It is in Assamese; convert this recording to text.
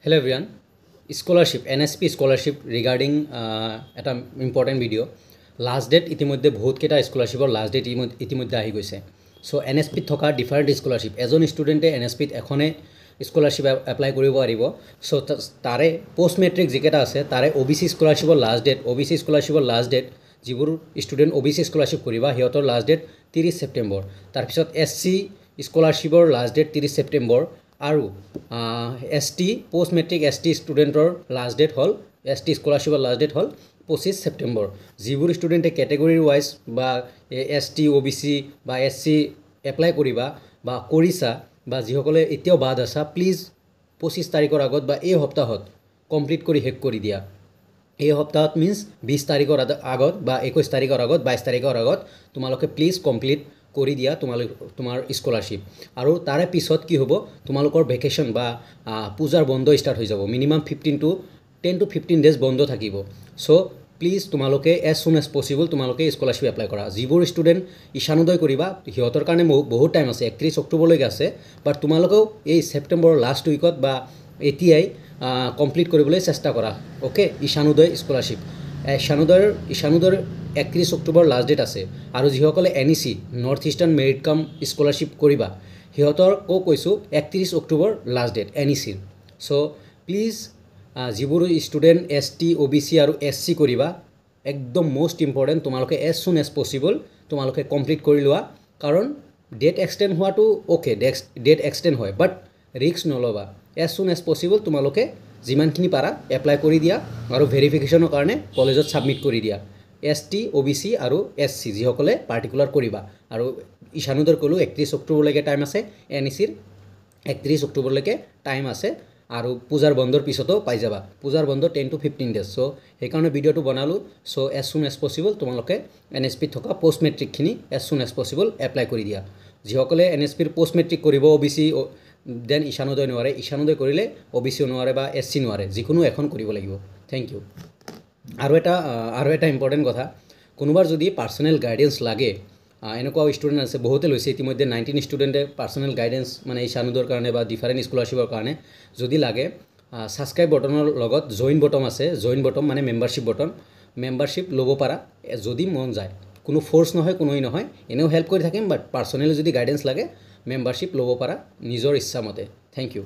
Hello everyone. Scholarship NSP scholarship regarding এটা ইম্পৰ্টেণ্ট ভিডিঅ' লাষ্ট ডেট ইতিমধ্যে বহুতকেইটা স্কলাৰশ্বিপৰ লাষ্ট ডেট ইতিমধ্যে আহি গৈছে চ' NSPত থকা ডিফাৰেণ্ট স্কলাৰশ্বিপ এজন ষ্টুডেণ্টে NSPত এখনে স্কলাৰশ্বিপ এপ্লাই কৰিব পাৰিব চ' তাৰে পষ্ট মেট্ৰিক যিকেইটা আছে তাৰে OBC স্কলাৰশ্বিপৰ লাষ্ট ডেট যিবোৰ ষ্টুডেণ্ট OBC স্কলাৰশ্বিপ কৰিবা সিহঁতৰ লাষ্ট ডেট 30 ছেপ্টেম্বৰ তাৰপিছত SC স্কলাৰশ্বিপৰ লাষ্ট ডেট 30 ছেপ্টেম্বৰ আৰু ST পোষ্ট মেট্ৰিক ST ষ্টুডেণ্টৰ লাষ্ট ডেট হ'ল ST স্কলাৰশ্বিপৰ লাষ্ট ডেট হ'ল 25 ছেপ্টেম্বৰ যিবোৰ ষ্টুডেণ্টে কেটেগৰী ৱাইজ বা ST OBC বা SC এপ্লাই কৰিবা বা কৰিছা বা যিসকলে এতিয়াও বাদ আছা প্লিজ 25 তাৰিখৰ আগত বা এই সপ্তাহত কমপ্লিট কৰি শেষ কৰি দিয়া এই সপ্তাহত মিন্স 20 তাৰিখৰ আগত বা 21 তাৰিখৰ আগত 22 তাৰিখৰ আগত তোমালোকে প্লিজ কমপ্লিট কৰি দিয়া তোমাৰ স্কলাৰশ্বিপ আৰু তাৰে পিছত কি হ'ব তোমালোকৰ ভেকেশ্যন বা পূজাৰ বন্ধ ষ্টাৰ্ট হৈ যাব মিনিমাম 10 to 15 ডেজ বন্ধ থাকিব চ' প্লিজ তোমালোকে এজ সুন এজ পচিবল তোমালোকে স্কলাৰশ্বিপ এপ্লাই কৰা যিবোৰ ষ্টুডেণ্ট ঈশানোদয় কৰিবা সিহঁতৰ কাৰণে বহুত টাইম আছে 31 অক্টোবৰলৈকে আছে বাট তোমালোকেও এই ছেপ্টেম্বৰৰ লাষ্ট উইকত বা এতিয়াই কমপ্লিট কৰিবলৈ চেষ্টা কৰা অ'কে ঈশানোদয় স্কলাৰশ্বিপ ঈশানোদয়ৰ 31 অক্টোবৰ লাষ্ট ডেট আছে আৰু যিসকলে NEC North Eastern merit cum scholarship কৰিবা সিহঁতৰকো কৈছোঁ 31 অক্টোবৰ লাষ্ট ডেট NECৰ চ' প্লিজ যিবোৰ ষ্টুডেণ্ট ST OBC আৰু SC কৰিবা একদম মষ্ট ইম্পৰ্টেণ্ট তোমালোকে এজ সুন এজ পচিবল তোমালোকে কমপ্লিট কৰি লোৱা কাৰণ ডেট এক্সটেণ্ড হোৱাটো অ'কে ডেট এক্সটেণ্ড হয় বাট ৰিস্ক নল'বা এজ সুন এজ পচিবল তোমালোকে যিমানখিনি পাৰা এপ্লাই কৰি দিয়া আৰু ভেৰিফিকেশ্যনৰ কাৰণে কলেজত ছাবমিট কৰি দিয়া ST OBC আৰু SC যিসকলে পাৰ্টিকুলাৰ কৰিবা আৰু ঈশানোদয়ৰ ক'লোঁ 31 অক্টোবৰলৈকে টাইম আছে NECৰ 31 অক্টোবৰলৈকে টাইম আছে আৰু পূজাৰ বন্ধৰ পিছতো পাই যাবা পূজাৰ বন্ধ 10 to 15 ডেজ চ' সেইকাৰণে ভিডিঅ'টো বনালোঁ so' as soon as possible তোমালোকে NSPত থকা পষ্ট মেট্ৰিকখিনি as soon as possible apply কৰি দিয়া যিসকলে NSPৰ পষ্ট মেট্ৰিক কৰিব OBC দেন ঈশানোদয় নোৱাৰে ঈশানোদয় কৰিলে OBC নোৱাৰে বা SC নোৱাৰে যিকোনো এখন কৰিব লাগিব থেংক ইউ আৰু এটা ইম্পৰ্টেণ্ট কথা কোনোবাৰ যদি পাৰ্চনেল গাইডেন্স লাগে এনেকুৱা ষ্টুডেণ্ট আছে বহুতে লৈছে ইতিমধ্যে 19 ষ্টুডেণ্টে পাৰ্চনেল গাইডেন্স মানে ঈশানোদয়ৰ কাৰণে বা ডিফাৰেণ্ট স্কলাৰশ্বিপৰ কাৰণে যদি লাগে ছাবস্ক্ৰাইব বটনৰ লগত জইন বটন আছে জইন বটন মানে মেম্বাৰশ্বিপ ল'ব পাৰা যদি মন যায় কোনো ফ'ৰ্চ নহয় কোনোই নহয় এনেও হেল্প কৰি থাকিম বাট পাৰ্চনেলি যদি গাইডেন্স লাগে মেম্বাৰশ্বিপ ল'ব পাৰা নিজৰ ইচ্ছামতে থেংক ইউ